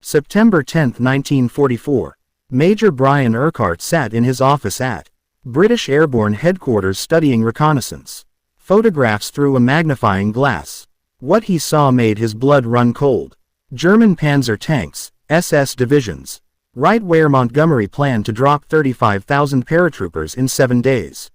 September 10, 1944. Major Brian Urquhart sat in his office at British Airborne Headquarters studying reconnaissance photographs through a magnifying glass. What he saw made his blood run cold. German panzer tanks, SS divisions. Right where Montgomery planned to drop 35,000 paratroopers in 7 days.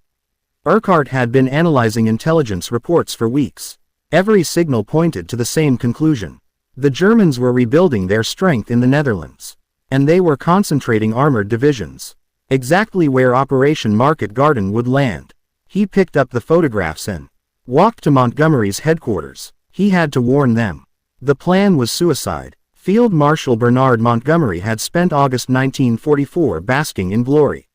Urquhart had been analyzing intelligence reports for weeks. Every signal pointed to the same conclusion. The Germans were rebuilding their strength in the Netherlands. And they were concentrating armored divisions. Exactly where Operation Market Garden would land. He picked up the photographs and walked to Montgomery's headquarters. He had to warn them. The plan was suicide. Field Marshal Bernard Montgomery had spent August 1944 basking in glory.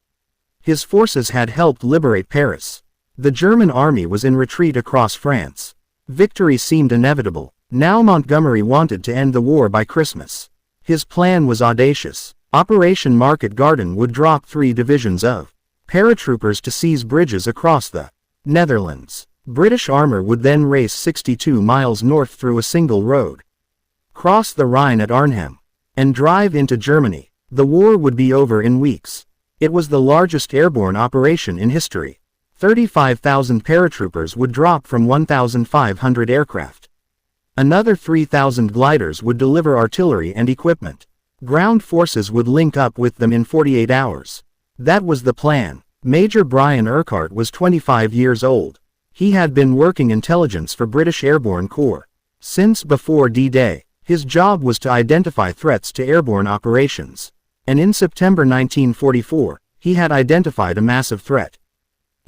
His forces had helped liberate Paris. The German army was in retreat across France. Victory seemed inevitable. Now Montgomery wanted to end the war by Christmas. His plan was audacious. Operation Market Garden would drop 3 divisions of paratroopers to seize bridges across the Netherlands. British armor would then race 62 miles north through a single road, cross the Rhine at Arnhem, and drive into Germany. The war would be over in weeks. It was the largest airborne operation in history. 35,000 paratroopers would drop from 1,500 aircraft. Another 3,000 gliders would deliver artillery and equipment. Ground forces would link up with them in 48 hours. That was the plan. Major Brian Urquhart was 25 years old. He had been working intelligence for British Airborne Corps since before D-Day. His job was to identify threats to airborne operations. And in September 1944, he had identified a massive threat.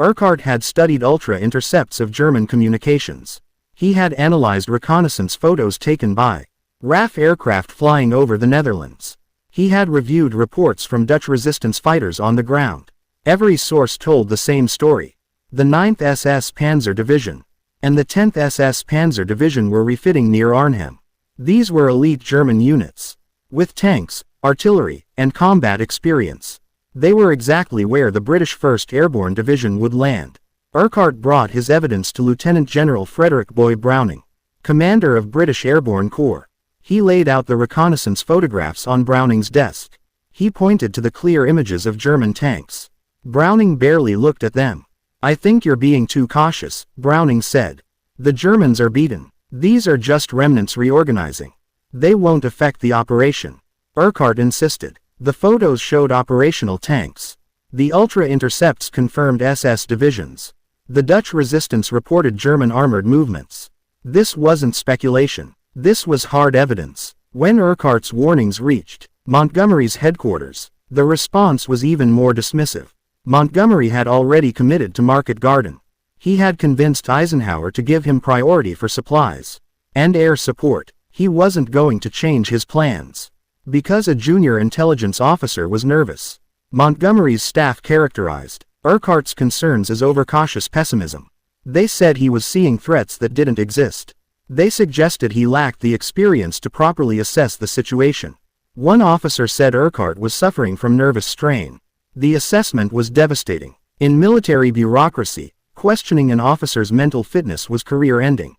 Urquhart had studied ultra-intercepts of German communications. He had analyzed reconnaissance photos taken by RAF aircraft flying over the Netherlands. He had reviewed reports from Dutch resistance fighters on the ground. Every source told the same story. The 9th SS Panzer Division and the 10th SS Panzer Division were refitting near Arnhem. These were elite German units, with tanks, artillery, and combat experience. They were exactly where the British 1st Airborne Division would land. Urquhart brought his evidence to Lieutenant General Frederick Boy Browning, commander of British Airborne Corps. He laid out the reconnaissance photographs on Browning's desk. He pointed to the clear images of German tanks. Browning barely looked at them. "I think you're being too cautious," Browning said. "The Germans are beaten. These are just remnants reorganizing. They won't affect the operation." Urquhart insisted. The photos showed operational tanks. The ultra-intercepts confirmed SS divisions. The Dutch resistance reported German armored movements. This wasn't speculation. This was hard evidence. When Urquhart's warnings reached Montgomery's headquarters, the response was even more dismissive. Montgomery had already committed to Market Garden. He had convinced Eisenhower to give him priority for supplies and air support. He wasn't going to change his plans because a junior intelligence officer was nervous. Montgomery's staff characterized Urquhart's concerns as overcautious pessimism. They said he was seeing threats that didn't exist. They suggested he lacked the experience to properly assess the situation. One officer said Urquhart was suffering from nervous strain. The assessment was devastating. In military bureaucracy, questioning an officer's mental fitness was career-ending.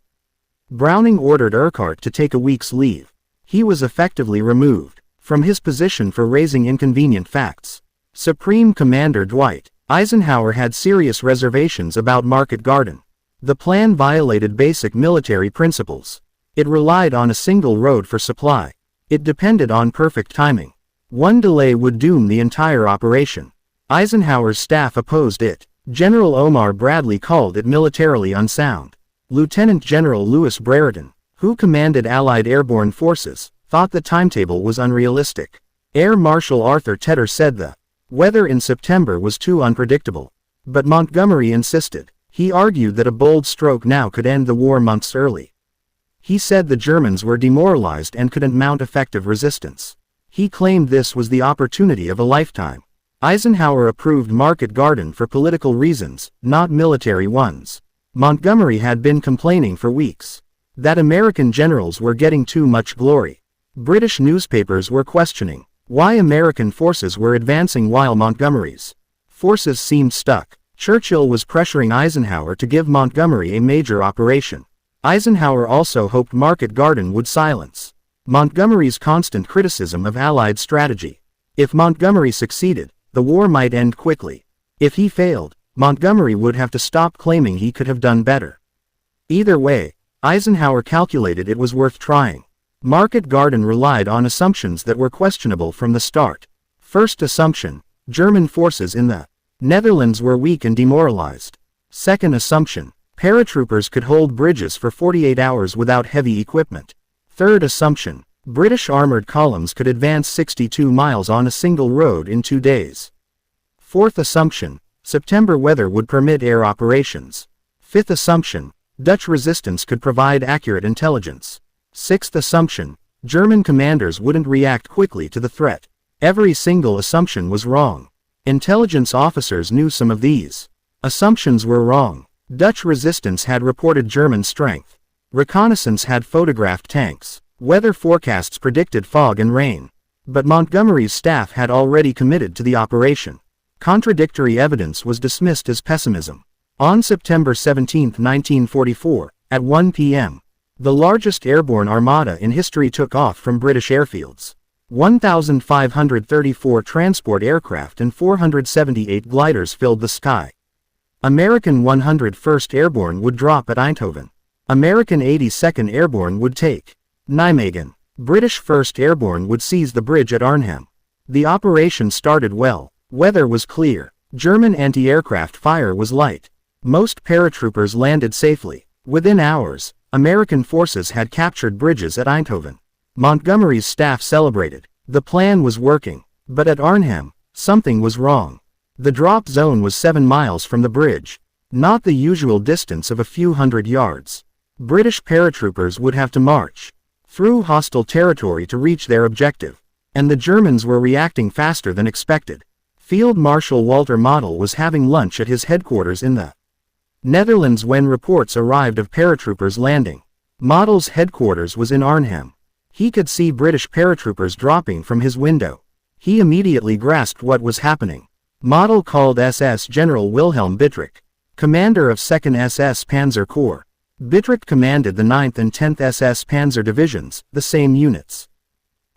Browning ordered Urquhart to take a week's leave. He was effectively removed from his position for raising inconvenient facts. Supreme Commander Dwight Eisenhower had serious reservations about Market Garden. The plan violated basic military principles. It relied on a single road for supply. It depended on perfect timing. One delay would doom the entire operation. Eisenhower's staff opposed it. General Omar Bradley called it militarily unsound. Lieutenant General Louis Brereton, who commanded Allied airborne forces, thought the timetable was unrealistic. Air Marshal Arthur Tedder said the weather in September was too unpredictable. But Montgomery insisted. He argued that a bold stroke now could end the war months early. He said the Germans were demoralized and couldn't mount effective resistance. He claimed this was the opportunity of a lifetime. Eisenhower approved Market Garden for political reasons, not military ones. Montgomery had been complaining for weeks that American generals were getting too much glory. British newspapers were questioning why American forces were advancing while Montgomery's forces seemed stuck. Churchill was pressuring Eisenhower to give Montgomery a major operation. Eisenhower also hoped Market Garden would silence Montgomery's constant criticism of Allied strategy. If Montgomery succeeded, the war might end quickly. If he failed, Montgomery would have to stop claiming he could have done better. Either way, Eisenhower calculated it was worth trying. Market Garden relied on assumptions that were questionable from the start. First assumption: German forces in the Netherlands were weak and demoralized. Second assumption: paratroopers could hold bridges for 48 hours without heavy equipment. Third assumption: British armored columns could advance 62 miles on a single road in 2 days. Fourth assumption: September weather would permit air operations. Fifth assumption: Dutch resistance could provide accurate intelligence. Sixth assumption: German commanders wouldn't react quickly to the threat. Every single assumption was wrong. Intelligence officers knew some of these assumptions were wrong. Dutch resistance had reported German strength. Reconnaissance had photographed tanks. Weather forecasts predicted fog and rain. But Montgomery's staff had already committed to the operation. Contradictory evidence was dismissed as pessimism. On September 17, 1944, at 1 p.m., the largest airborne armada in history took off from British airfields. 1,534 transport aircraft and 478 gliders filled the sky. American 101st Airborne would drop at Eindhoven. American 82nd Airborne would take Nijmegen. British 1st Airborne would seize the bridge at Arnhem. The operation started well. Weather was clear. German anti-aircraft fire was light. Most paratroopers landed safely. Within hours, American forces had captured bridges at Eindhoven. Montgomery's staff celebrated. The plan was working. But at Arnhem, something was wrong. The drop zone was 7 miles from the bridge. Not the usual distance of a few hundred yards. British paratroopers would have to march through hostile territory to reach their objective. And the Germans were reacting faster than expected. Field Marshal Walter Model was having lunch at his headquarters in the Netherlands when reports arrived of paratroopers landing. Model's headquarters was in Arnhem. He could see British paratroopers dropping from his window. He immediately grasped what was happening. Model called SS General Wilhelm Bittrich, commander of 2nd SS Panzer Corps. Bittrich commanded the 9th and 10th SS Panzer Divisions, the same units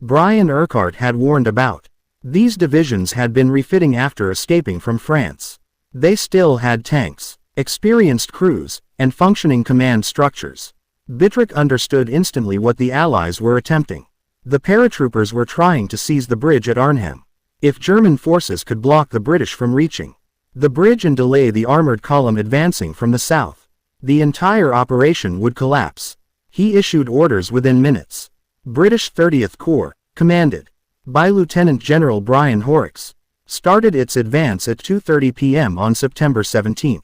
Brian Urquhart had warned about. These divisions had been refitting after escaping from France. They still had tanks, experienced crews, and functioning command structures. Bittrich understood instantly what the Allies were attempting. The paratroopers were trying to seize the bridge at Arnhem. If German forces could block the British from reaching the bridge and delay the armored column advancing from the south, the entire operation would collapse. He issued orders within minutes. British 30th Corps, commanded by Lieutenant General Brian Horrocks, started its advance at 2:30 p.m. on September 17.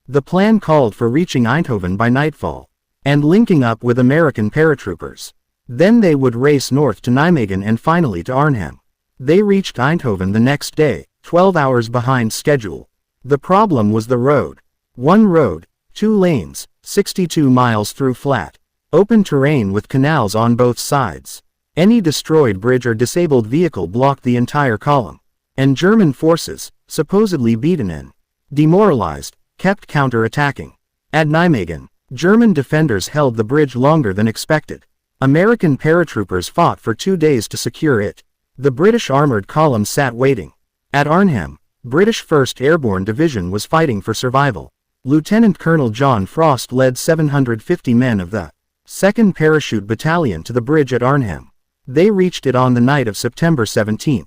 The plan called for reaching Eindhoven by nightfall and linking up with American paratroopers. Then they would race north to Nijmegen and finally to Arnhem. They reached Eindhoven the next day, 12 hours behind schedule. The problem was the road. One road, 2 lanes, 62 miles through flat, open terrain with canals on both sides. Any destroyed bridge or disabled vehicle blocked the entire column. And German forces, supposedly beaten and demoralized, kept counter-attacking. At Nijmegen, German defenders held the bridge longer than expected. American paratroopers fought for 2 days to secure it. The British armored column sat waiting. At Arnhem, British 1st Airborne Division was fighting for survival. Lieutenant Colonel John Frost led 750 men of the 2nd Parachute Battalion to the bridge at Arnhem. They reached it on the night of September 17,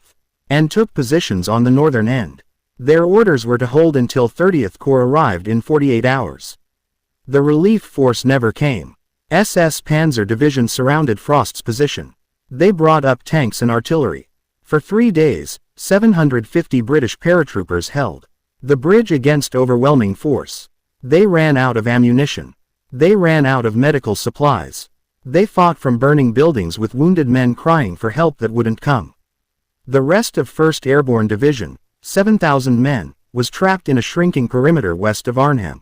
and took positions on the northern end. Their orders were to hold until 30th Corps arrived in 48 hours. The relief force never came. SS Panzer Division surrounded Frost's position. They brought up tanks and artillery. For 3 days, 750 British paratroopers held the bridge against overwhelming force. They ran out of ammunition. They ran out of medical supplies. They fought from burning buildings with wounded men crying for help that wouldn't come. The rest of 1st Airborne Division, 7,000 men, was trapped in a shrinking perimeter west of Arnhem.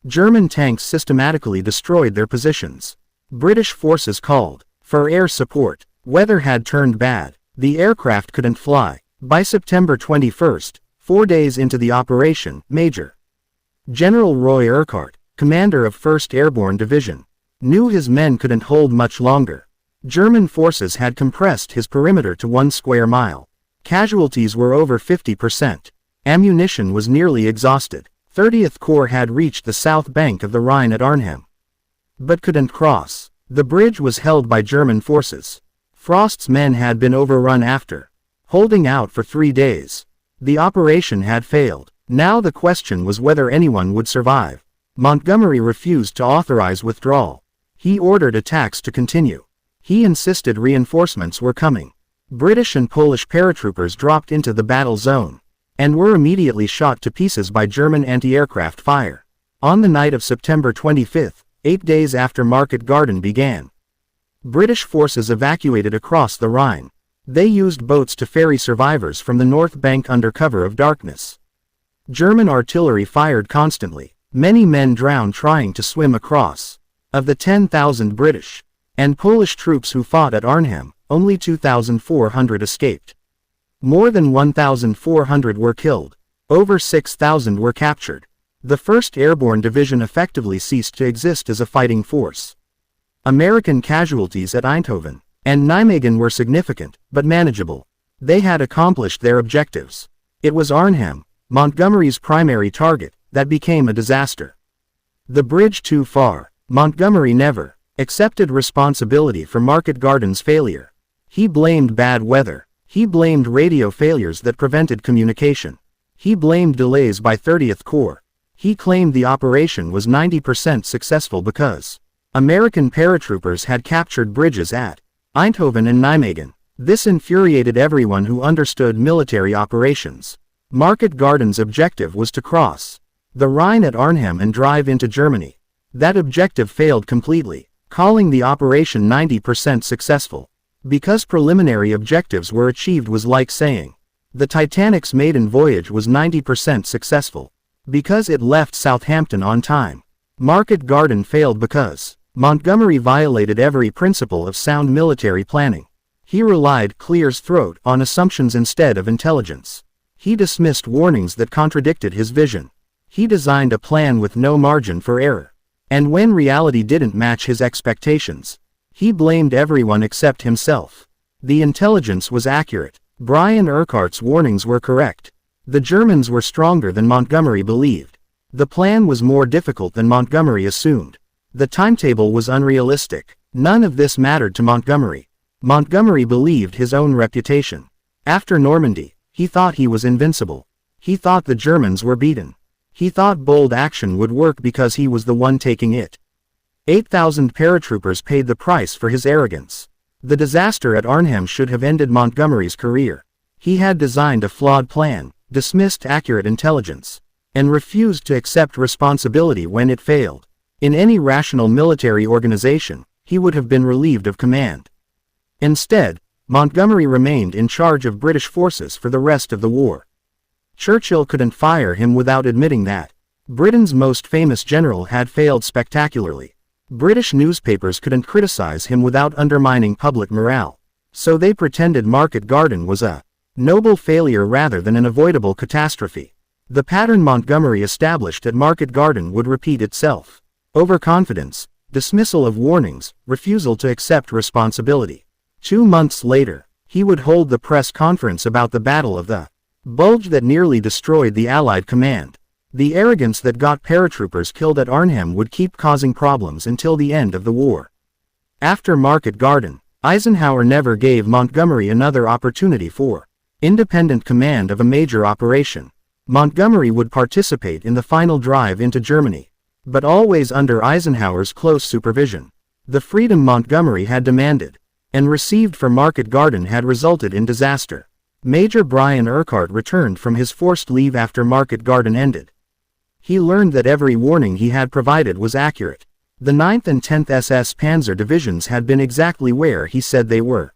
German tanks systematically destroyed their positions. British forces called for air support. Weather had turned bad. The aircraft couldn't fly. By September 21, 4 days into the operation, Major General Roy Urquhart, commander of 1st Airborne Division, knew his men couldn't hold much longer. German forces had compressed his perimeter to 1 square mile. Casualties were over 50%. Ammunition was nearly exhausted. 30th Corps had reached the south bank of the Rhine at Arnhem, but couldn't cross. The bridge was held by German forces. Frost's men had been overrun after holding out for 3 days. The operation had failed. Now the question was whether anyone would survive. Montgomery refused to authorize withdrawal. He ordered attacks to continue. He insisted reinforcements were coming. British and Polish paratroopers dropped into the battle zone and were immediately shot to pieces by German anti-aircraft fire. On the night of September 25, 8 days after Market Garden began, British forces evacuated across the Rhine. They used boats to ferry survivors from the north bank under cover of darkness. German artillery fired constantly. Many men drowned trying to swim across. Of the 10,000 British and Polish troops who fought at Arnhem, only 2,400 escaped. More than 1,400 were killed. Over 6,000 were captured. The 1st Airborne Division effectively ceased to exist as a fighting force. American casualties at Eindhoven and Nijmegen were significant, but manageable. They had accomplished their objectives. It was Arnhem, Montgomery's primary target, that became a disaster. The bridge too far. Montgomery never accepted responsibility for Market Garden's failure. He blamed bad weather. He blamed radio failures that prevented communication. He blamed delays by 30th Corps. He claimed the operation was 90% successful because American paratroopers had captured bridges at Eindhoven and Nijmegen. This infuriated everyone who understood military operations. Market Garden's objective was to cross the Rhine at Arnhem and drive into Germany. That objective failed completely, calling the operation 90% successful. Because preliminary objectives were achieved was like saying the Titanic's maiden voyage was 90% successful. Because it left Southampton on time. Market Garden failed because Montgomery violated every principle of sound military planning. He relied clear's throat on assumptions instead of intelligence. He dismissed warnings that contradicted his vision. He designed a plan with no margin for error. And when reality didn't match his expectations, he blamed everyone except himself. The intelligence was accurate. Brian Urquhart's warnings were correct. The Germans were stronger than Montgomery believed. The plan was more difficult than Montgomery assumed. The timetable was unrealistic. None of this mattered to Montgomery. Montgomery believed his own reputation. After Normandy, he thought he was invincible. He thought the Germans were beaten. He thought bold action would work because he was the one taking it. 8,000 paratroopers paid the price for his arrogance. The disaster at Arnhem should have ended Montgomery's career. He had designed a flawed plan, dismissed accurate intelligence, and refused to accept responsibility when it failed. In any rational military organization, he would have been relieved of command. Instead, Montgomery remained in charge of British forces for the rest of the war. Churchill couldn't fire him without admitting that Britain's most famous general had failed spectacularly. British newspapers couldn't criticize him without undermining public morale. So they pretended Market Garden was a noble failure rather than an avoidable catastrophe. The pattern Montgomery established at Market Garden would repeat itself. Overconfidence, dismissal of warnings, refusal to accept responsibility. 2 months later, he would hold the press conference about the Battle of the Bulge that nearly destroyed the Allied command. The arrogance that got paratroopers killed at Arnhem would keep causing problems until the end of the war. After Market Garden, Eisenhower never gave Montgomery another opportunity for independent command of a major operation. Montgomery would participate in the final drive into Germany, but always under Eisenhower's close supervision. The freedom Montgomery had demanded and received for Market Garden had resulted in disaster. Major Brian Urquhart returned from his forced leave after Market Garden ended. He learned that every warning he had provided was accurate. The 9th and 10th SS Panzer divisions had been exactly where he said they were.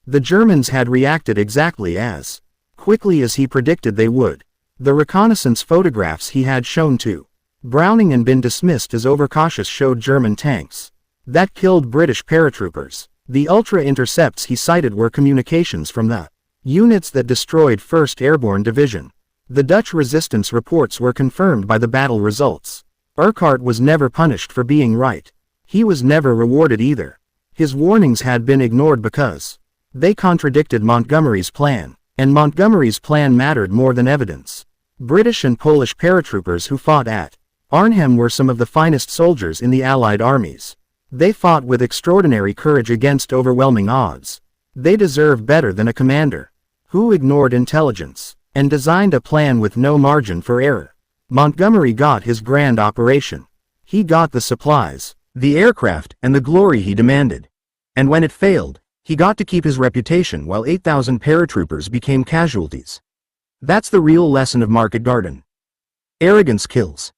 The Germans had reacted exactly as quickly as he predicted they would. The reconnaissance photographs he had shown to Browning and been dismissed as overcautious showed German tanks that killed British paratroopers. The ultra-intercepts he cited were communications from the units that destroyed 1st Airborne Division. The Dutch resistance reports were confirmed by the battle results. Urquhart was never punished for being right. He was never rewarded either. His warnings had been ignored because they contradicted Montgomery's plan, and Montgomery's plan mattered more than evidence. British and Polish paratroopers who fought at Arnhem were some of the finest soldiers in the Allied armies. They fought with extraordinary courage against overwhelming odds. They deserved better than a commander who ignored intelligence and designed a plan with no margin for error. Montgomery got his grand operation. He got the supplies, the aircraft, and the glory he demanded. And when it failed, he got to keep his reputation while 8,000 paratroopers became casualties. That's the real lesson of Market Garden. Arrogance kills.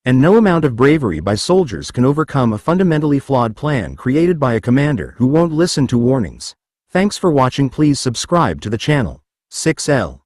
And no amount of bravery by soldiers can overcome a fundamentally flawed plan created by a commander who won't listen to warnings. Thanks for watching. Please subscribe to the channel. 6L